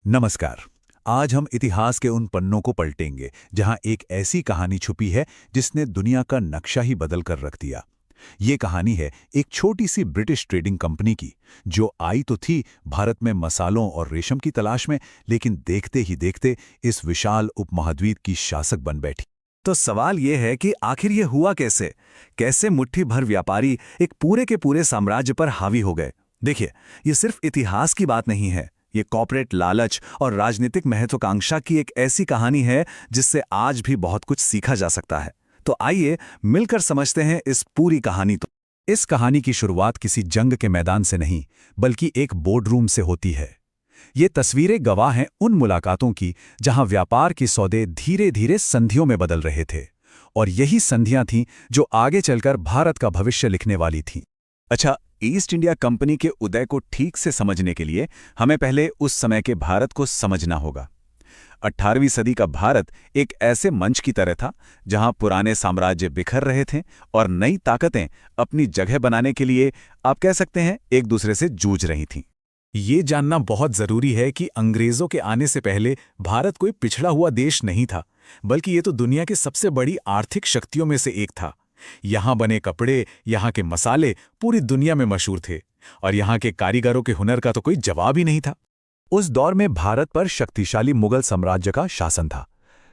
नमस्कार। आज हम इतिहास के उन पन्नों को पलटेंगे जहां एक ऐसी कहानी छुपी है जिसने दुनिया का नक्शा ही बदल कर रख दिया। ये कहानी है एक छोटी सी ब्रिटिश ट्रेडिंग कंपनी की, जो आई तो थी भारत में मसालों और रेशम की तलाश में, लेकिन देखते ही देखते इस विशाल उपमहाद्वीप की शासक बन बैठी। तो सवाल ये है कि आखिर ये हुआ कैसे? कैसे मुट्ठी भर व्यापारी एक पूरे के पूरे साम्राज्य पर हावी हो गए? देखिए, ये सिर्फ इतिहास की बात नहीं है। ये कॉर्पोरेट लालच और राजनीतिक महत्वाकांक्षा की एक ऐसी कहानी है जिससे आज भी बहुत कुछ सीखा जा सकता है। तो आइए मिलकर समझते हैं इस पूरी कहानी। तो इस कहानी की शुरुआत किसी जंग के मैदान से नहीं, बल्कि एक बोर्डरूम से होती है। ये तस्वीरें गवाह हैं उन मुलाकातों की जहां व्यापार के सौदे धीरे धीरे संधियों में बदल रहे थे, और यही संधियां थीं जो आगे चलकर भारत का भविष्य लिखने वाली थीं। अच्छा, ईस्ट इंडिया कंपनी के उदय को ठीक से समझने के लिए हमें पहले उस समय के भारत को समझना होगा। 18वीं सदी का भारत एक ऐसे मंच की तरह था जहां पुराने साम्राज्य बिखर रहे थे और नई ताकतें अपनी जगह बनाने के लिए, आप कह सकते हैं, एक दूसरे से जूझ रही थीं। ये जानना बहुत जरूरी है कि अंग्रेजों के आने से पहले भारत कोई पिछड़ा हुआ देश नहीं था, बल्कि ये तो दुनिया की सबसे बड़ी आर्थिक शक्तियों में से एक था। यहाँ बने कपड़े, यहाँ के मसाले पूरी दुनिया में मशहूर थे, और यहाँ के कारीगरों के हुनर का तो कोई जवाब ही नहीं था। उस दौर में भारत पर शक्तिशाली मुगल साम्राज्य का शासन था,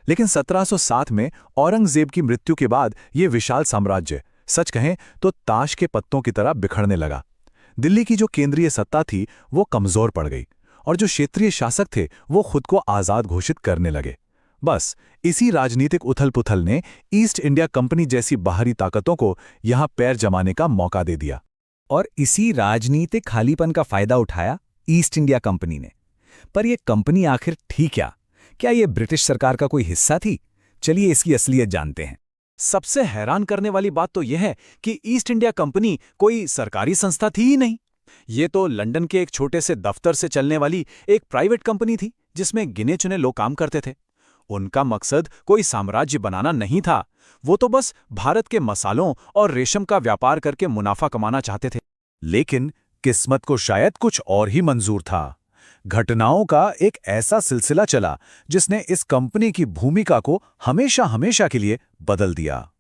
लेकिन 1707 में औरंगजेब की मृत्यु के बाद ये विशाल साम्राज्य, सच कहें तो ताश के पत्तों की तरह बिखरने लगा। दिल्ली की जो केंद्रीय सत्ता थी वो कमजोर पड़ गई, और जो क्षेत्रीय शासक थे वो खुद को आजाद घोषित करने लगे। बस इसी राजनीतिक उथल-पुथल ने ईस्ट इंडिया कंपनी जैसी बाहरी ताकतों को यहां पैर जमाने का मौका दे दिया। और इसी राजनीतिक खालीपन का फायदा उठाया ईस्ट इंडिया कंपनी ने। पर यह कंपनी आखिर थी क्या? क्या ये ब्रिटिश सरकार का कोई हिस्सा थी? चलिए इसकी असलियत जानते हैं। सबसे हैरान करने वाली बात तो यह है कि ईस्ट इंडिया कंपनी कोई सरकारी संस्था थी ही नहीं। ये तो लंदन के एक छोटे से दफ्तर से चलने वाली एक प्राइवेट कंपनी थी, जिसमें गिने चुने लोग काम करते थे। उनका मकसद कोई साम्राज्य बनाना नहीं था, वो तो बस भारत के मसालों और रेशम का व्यापार करके मुनाफा कमाना चाहते थे। लेकिन किस्मत को शायद कुछ और ही मंजूर था। घटनाओं का एक ऐसा सिलसिला चला जिसने इस कंपनी की भूमिका को हमेशा हमेशा के लिए बदल दिया।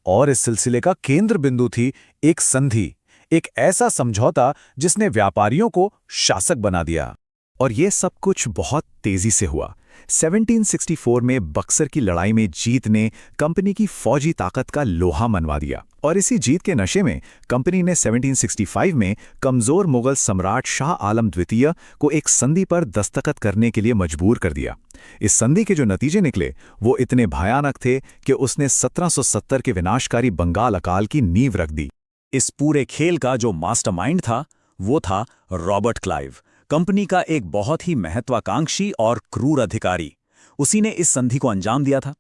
और इस सिलसिले का केंद्र बिंदु थी एक संधि, एक ऐसा समझौता जिसने व्यापारियों को शासक बना दिया। और ये सब कुछ बहुत तेजी से हुआ। 1764 में बक्सर की लड़ाई में जीत ने कंपनी की फौजी ताकत का लोहा मनवा दिया, और इसी जीत के नशे में कंपनी ने 1765 में कमजोर मुगल सम्राट शाह आलम द्वितीय को एक संधि पर दस्तखत करने के लिए मजबूर कर दिया। इस संधि के जो नतीजे निकले वो इतने भयानक थे कि उसने 1770 के विनाशकारी बंगाल अकाल की नींव रख दी। इस पूरे खेल का जो मास्टरमाइंड था वो था रॉबर्ट क्लाइव, कंपनी का एक बहुत ही महत्वाकांक्षी और क्रूर अधिकारी। उसी ने इस संधि को अंजाम दिया था,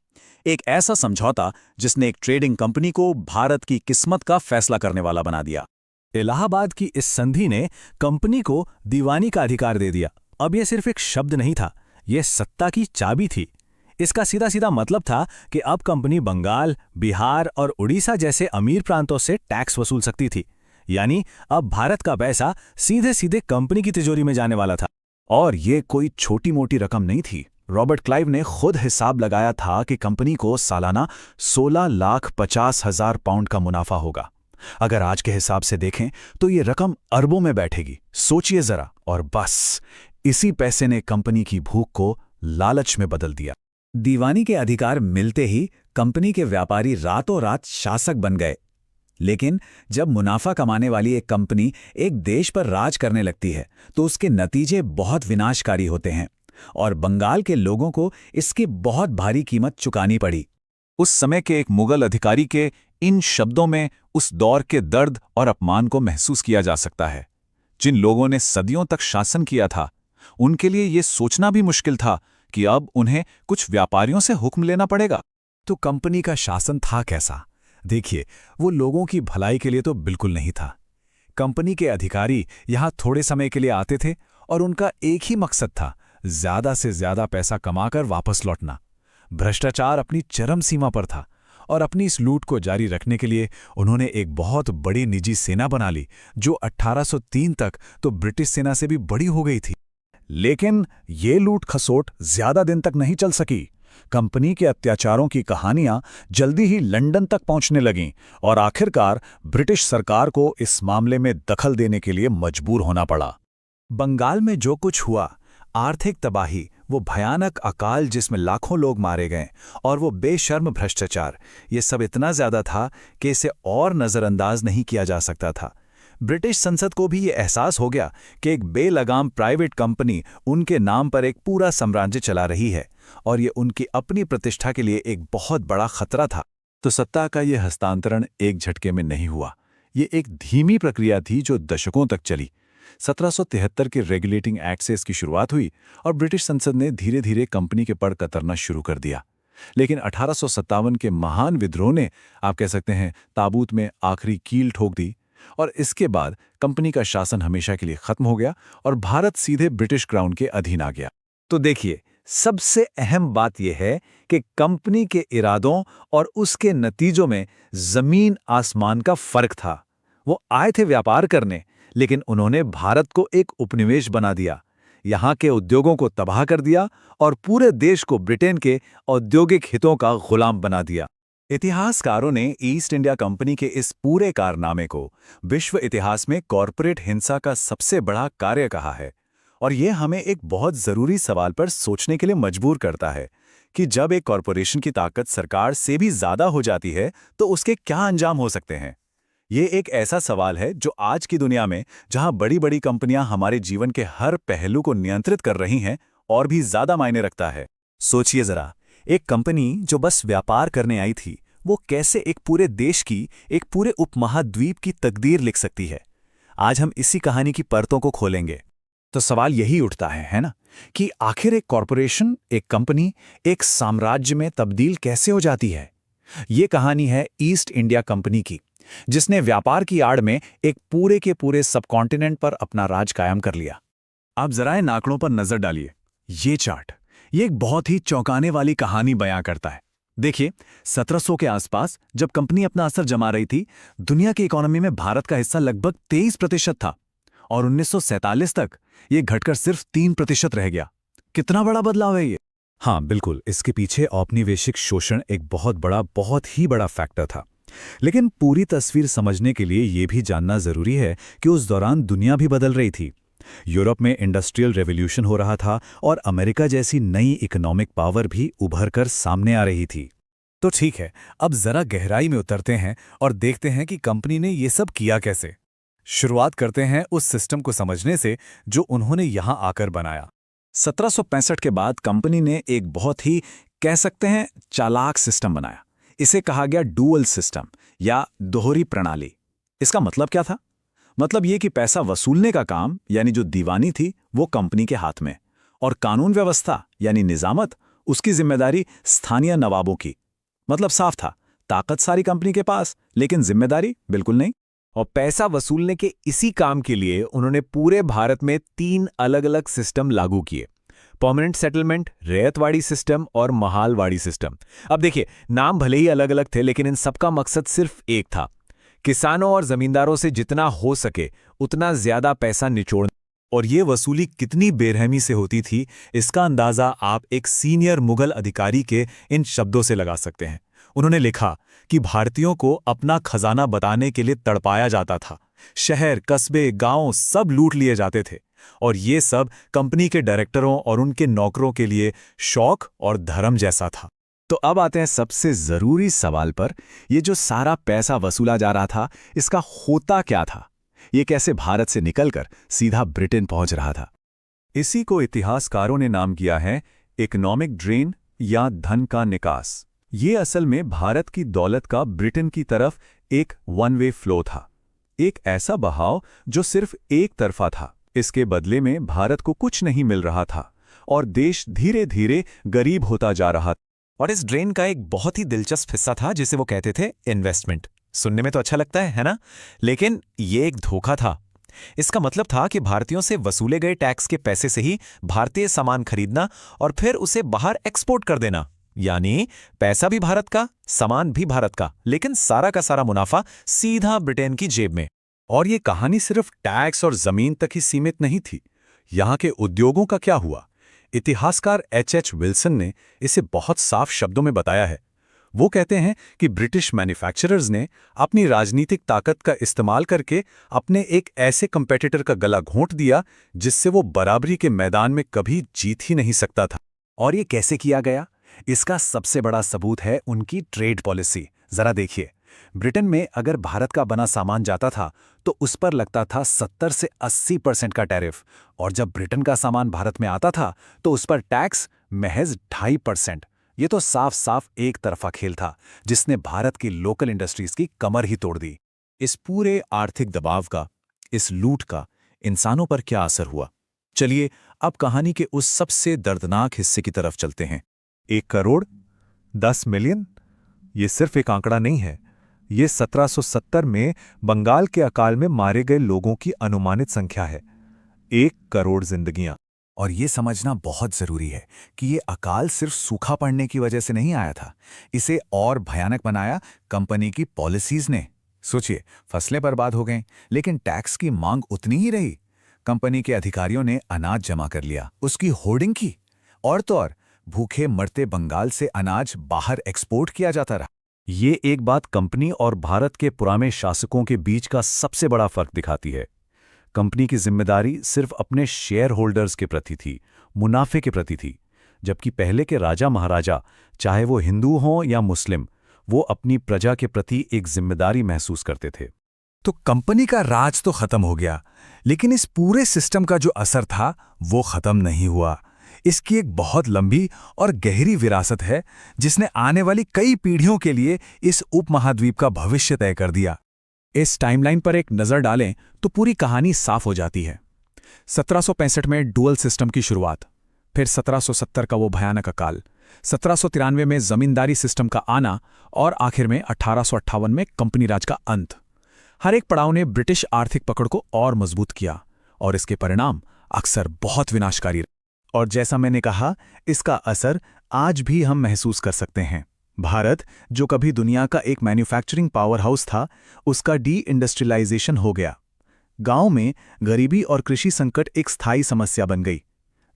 एक ऐसा समझौता जिसने एक ट्रेडिंग कंपनी को भारत की किस्मत का फैसला करने वाला बना दिया। इलाहाबाद की इस संधि ने कंपनी को दीवानी का अधिकार दे दिया। अब यह सिर्फ एक शब्द नहीं था, यह सत्ता की चाबी थी। इसका सीधा सीधा मतलब था कि अब कंपनी बंगाल, बिहार और उड़ीसा जैसे अमीर प्रांतों से टैक्स वसूल सकती थी। यानी अब भारत का पैसा सीधे सीधे कंपनी की तिजोरी में जाने वाला था। और ये कोई छोटी मोटी रकम नहीं थी। रॉबर्ट क्लाइव ने खुद हिसाब लगाया था कि कंपनी को सालाना 16,50,000 पाउंड का मुनाफा होगा। अगर आज के हिसाब से देखें तो ये रकम अरबों में बैठेगी। सोचिए जरा। और बस इसी पैसे ने कंपनी की भूख को लालच में बदल दिया। दीवानी के अधिकार मिलते ही कंपनी के व्यापारी रातों रात शासक बन गए। लेकिन जब मुनाफा कमाने वाली एक कंपनी एक देश पर राज करने लगती है तो उसके नतीजे बहुत विनाशकारी होते हैं, और बंगाल के लोगों को इसकी बहुत भारी कीमत चुकानी पड़ी। उस समय के एक मुगल अधिकारी के इन शब्दों में उस दौर के दर्द और अपमान को महसूस किया जा सकता है। जिन लोगों ने सदियों तक शासन किया था, उनके लिए ये सोचना भी मुश्किल था कि अब उन्हें कुछ व्यापारियों से हुक्म लेना पड़ेगा। तो कंपनी का शासन था कैसा? देखिए, वो लोगों की भलाई के लिए तो बिल्कुल नहीं था। कंपनी के अधिकारी यहाँ थोड़े समय के लिए आते थे और उनका एक ही मकसद था, ज्यादा से ज्यादा पैसा कमाकर वापस लौटना। भ्रष्टाचार अपनी चरम सीमा पर था, और अपनी इस लूट को जारी रखने के लिए उन्होंने एक बहुत बड़ी निजी सेना बना ली, जो 1803 तक तो ब्रिटिश सेना से भी बड़ी हो गई थी। लेकिन ये लूट खसोट ज्यादा दिन तक नहीं चल सकी। कंपनी के अत्याचारों की कहानियां जल्दी ही लंदन तक पहुंचने लगीं और आखिरकार ब्रिटिश सरकार को इस मामले में दखल देने के लिए मजबूर होना पड़ा। बंगाल में जो कुछ हुआ, आर्थिक तबाही, वो भयानक अकाल जिसमें लाखों लोग मारे गए और वो बेशर्म भ्रष्टाचार, ये सब इतना ज्यादा था कि इसे और नजरअंदाज नहीं किया जा सकता था। ब्रिटिश संसद को भी ये एहसास हो गया कि एक बेलगाम प्राइवेट कंपनी उनके नाम पर एक पूरा साम्राज्य चला रही है और ये उनकी अपनी प्रतिष्ठा के लिए एक बहुत बड़ा खतरा था। तो सत्ता का ये हस्तांतरण एक झटके में नहीं हुआ। ये एक धीमी प्रक्रिया थी जो दशकों तक चली। 1773 के रेगुलेटिंग एक्ट से इसकी शुरुआत हुई और ब्रिटिश संसद ने धीरे धीरे कंपनी के पड़ कतरना शुरू कर दिया। लेकिन 1857 के महान विद्रोह ने, आप कह सकते हैं, ताबूत में आखिरी कील ठोक दी और इसके बाद कंपनी का शासन हमेशा के लिए खत्म हो गया और भारत सीधे ब्रिटिश क्राउन के अधीन आ गया। तो देखिए, सबसे अहम बात यह है कि कंपनी के इरादों और उसके नतीजों में जमीन आसमान का फर्क था। वो आए थे व्यापार करने, लेकिन उन्होंने भारत को एक उपनिवेश बना दिया, यहाँ के उद्योगों को तबाह कर दिया और पूरे देश को ब्रिटेन के औद्योगिक हितों का गुलाम बना दिया। इतिहासकारों ने ईस्ट इंडिया कंपनी के इस पूरे कारनामे को विश्व इतिहास में कॉरपोरेट हिंसा का सबसे बड़ा कार्य कहा है और यह हमें एक बहुत जरूरी सवाल पर सोचने के लिए मजबूर करता है कि जब एक कॉरपोरेशन की ताकत सरकार से भी ज्यादा हो जाती है तो उसके क्या अंजाम हो सकते हैं। ये एक ऐसा सवाल है जो आज की दुनिया में, जहां बड़ी बड़ी कंपनियां हमारे जीवन के हर पहलू को नियंत्रित कर रही हैं, और भी ज्यादा मायने रखता है। सोचिए जरा, एक कंपनी जो बस व्यापार करने आई थी, वो कैसे एक पूरे देश की, एक पूरे उपमहाद्वीप की तकदीर लिख सकती है। आज हम इसी कहानी की परतों को खोलेंगे। तो सवाल यही उठता है ना, कि आखिर एक कॉरपोरेशन, एक कंपनी, एक साम्राज्य में तब्दील कैसे हो जाती है। ये कहानी है ईस्ट इंडिया कंपनी की, जिसने व्यापार की आड़ में एक पूरे के पूरे सबकॉन्टिनेंट पर अपना राज कायम कर लिया। आप जरा इन आंकड़ों पर नजर डालिए। ये चार्ट, ये एक बहुत ही चौंकाने वाली कहानी बयां करता है। देखिए, 1700 के आसपास जब कंपनी अपना असर जमा रही थी, दुनिया की इकोनॉमी में भारत का हिस्सा लगभग 23% था और 1947 तक ये घटकर सिर्फ 3% रह गया। कितना बड़ा बदलाव है ये। हाँ बिल्कुल, इसके पीछे औपनिवेशिक शोषण एक बहुत ही बड़ा फैक्टर था। लेकिन पूरी तस्वीर समझने के लिए ये भी जानना जरूरी है कि उस दौरान दुनिया भी बदल रही थी। यूरोप में इंडस्ट्रियल रेवोल्यूशन हो रहा था और अमेरिका जैसी नई इकोनॉमिक पावर भी उभर कर सामने आ रही थी। तो ठीक है, अब जरा गहराई में उतरते हैं और देखते हैं कि कंपनी ने ये सब किया कैसे। शुरुआत करते हैं उस सिस्टम को समझने से जो उन्होंने यहां आकर बनाया। 1765 के बाद कंपनी ने एक बहुत ही, कह सकते हैं, चालाक सिस्टम बनाया। इसे कहा गया डुअल सिस्टम या दोहरी प्रणाली। इसका मतलब क्या था? मतलब ये कि पैसा वसूलने का काम, यानी जो दीवानी थी, वो कंपनी के हाथ में, और कानून व्यवस्था यानी निजामत, उसकी जिम्मेदारी स्थानीय नवाबों की। मतलब साफ था, ताकत सारी कंपनी के पास, लेकिन जिम्मेदारी बिल्कुल नहीं। और पैसा वसूलने के इसी काम के लिए उन्होंने पूरे भारत में 3 अलग-अलग सिस्टम लागू किए: परमानेंट सेटलमेंट, रैयतवाड़ी सिस्टम और महालवाड़ी सिस्टम। अब देखिए, नाम भले ही अलग अलग थे, लेकिन इन सबका मकसद सिर्फ एक था: किसानों और जमींदारों से जितना हो सके उतना ज्यादा पैसा निचोड़ना। और ये वसूली कितनी बेरहमी से होती थी, इसका अंदाजा आप एक सीनियर मुगल अधिकारी के इन शब्दों से लगा सकते हैं। उन्होंने लिखा कि भारतीयों को अपना खजाना बताने के लिए तड़पाया जाता था। शहर, कस्बे, गांव सब लूट लिए जाते थे और ये सब कंपनी के डायरेक्टरों और उनके नौकरों के लिए शौक और धर्म जैसा था। तो अब आते हैं सबसे जरूरी सवाल पर। ये जो सारा पैसा वसूला जा रहा था, इसका होता क्या था? ये कैसे भारत से निकलकर सीधा ब्रिटेन पहुंच रहा था? इसी को इतिहासकारों ने नाम किया है इकोनॉमिक ड्रेन या धन का निकास। ये असल में भारत की दौलत का ब्रिटेन की तरफ एक वन वे फ्लो था, एक ऐसा बहाव जो सिर्फ एक तरफा था। इसके बदले में भारत को कुछ नहीं मिल रहा था और देश धीरे धीरे गरीब होता जा रहा था। और इस ड्रेन का एक बहुत ही दिलचस्प हिस्सा था जिसे वो कहते थे इन्वेस्टमेंट। सुनने में तो अच्छा लगता है ना? लेकिन ये एक धोखा था। इसका मतलब था कि भारतीयों से वसूले गए टैक्स के पैसे से ही भारतीय सामान खरीदना और फिर उसे बाहर एक्सपोर्ट कर देना। यानी पैसा भी भारत का, सामान भी भारत का, लेकिन सारा का सारा मुनाफा सीधा ब्रिटेन की जेब में। और ये कहानी सिर्फ टैक्स और जमीन तक ही सीमित नहीं थी। यहाँ के उद्योगों का क्या हुआ? इतिहासकार एच विल्सन ने इसे बहुत साफ शब्दों में बताया है। वो कहते हैं कि ब्रिटिश मैन्युफैक्चरर्स ने अपनी राजनीतिक ताकत का इस्तेमाल करके अपने एक ऐसे कंपेटिटर का गला घोंट दिया जिससे वो बराबरी के मैदान में कभी जीत ही नहीं सकता था। और ये कैसे किया गया? इसका सबसे बड़ा सबूत है उनकी ट्रेड पॉलिसी। जरा देखिए, ब्रिटेन में अगर भारत का बना सामान जाता था तो उस पर लगता था 70 से 80% का टैरिफ, और जब ब्रिटेन का सामान भारत में आता था तो उस पर टैक्स महज 2.5%। ये तो साफ साफ एक तरफा खेल था जिसने भारत की लोकल इंडस्ट्रीज की कमर ही तोड़ दी। इस पूरे आर्थिक दबाव का, इस लूट का इंसानों पर क्या असर हुआ? चलिए अब कहानी के उस सबसे दर्दनाक हिस्से की तरफ चलते हैं। 1 करोड़ 10 मिलियन, ये सिर्फ एक आंकड़ा नहीं है। ये 1770 में बंगाल के अकाल में मारे गए लोगों की अनुमानित संख्या है। 1 करोड़ जिंदगियां। और ये समझना बहुत जरूरी है कि ये अकाल सिर्फ सूखा पड़ने की वजह से नहीं आया था। इसे और भयानक बनाया कंपनी की पॉलिसीज ने। सोचिए, फसलें बर्बाद हो गईं, लेकिन टैक्स की मांग उतनी ही रही। कंपनी के अधिकारियों ने अनाज जमा कर लिया, उसकी होर्डिंग की, और तो और भूखे मरते बंगाल से अनाज बाहर एक्सपोर्ट किया जाता रहा। ये एक बात कंपनी और भारत के पुराने शासकों के बीच का सबसे बड़ा फर्क दिखाती है। कंपनी की जिम्मेदारी सिर्फ अपने शेयर होल्डर्स के प्रति थी, मुनाफे के प्रति थी, जबकि पहले के राजा महाराजा, चाहे वो हिंदू हों या मुस्लिम, वो अपनी प्रजा के प्रति एक जिम्मेदारी महसूस करते थे। तो कंपनी का राज तो खत्म हो गया, लेकिन इस पूरे सिस्टम का जो असर था वो खत्म नहीं हुआ। इसकी एक बहुत लंबी और गहरी विरासत है जिसने आने वाली कई पीढ़ियों के लिए इस उपमहाद्वीप का भविष्य तय कर दिया। इस टाइमलाइन पर एक नज़र डालें तो पूरी कहानी साफ हो जाती है। 1765 में डुअल सिस्टम की शुरुआत, फिर 1770 का वो भयानक अकाल, 1793 में जमींदारी सिस्टम का आना, और आखिर में 1858 में कंपनी राज का अंत। हर एक पड़ाव ने ब्रिटिश आर्थिक पकड़ को और मजबूत किया, और इसके परिणाम अक्सर बहुत विनाशकारी रहे। और जैसा मैंने कहा, इसका असर आज भी हम महसूस कर सकते हैं। भारत, जो कभी दुनिया का एक मैन्युफैक्चरिंग पावर हाउस था, उसका डी इंडस्ट्रियलाइजेशन हो गया। गांव में गरीबी और कृषि संकट एक स्थायी समस्या बन गई।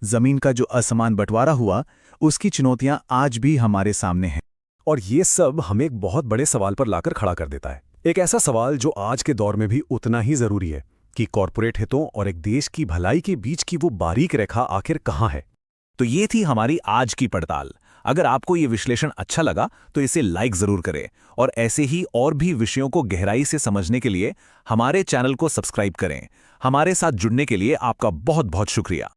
जमीन का जो असमान बंटवारा हुआ, उसकी चुनौतियां आज भी हमारे सामने हैं। और ये सब हमें एक बहुत बड़े सवाल पर लाकर खड़ा कर देता है। एक ऐसा सवाल जो आज के दौर में भी उतना ही जरूरी है कि कॉरपोरेट हितों और एक देश की भलाई के बीच की वो बारीक रेखा आखिर कहाँ है। तो ये थी हमारी आज की पड़ताल। अगर आपको ये विश्लेषण अच्छा लगा तो इसे लाइक जरूर करें, और ऐसे ही और भी विषयों को गहराई से समझने के लिए हमारे चैनल को सब्सक्राइब करें। हमारे साथ जुड़ने के लिए आपका बहुत बहुत शुक्रिया।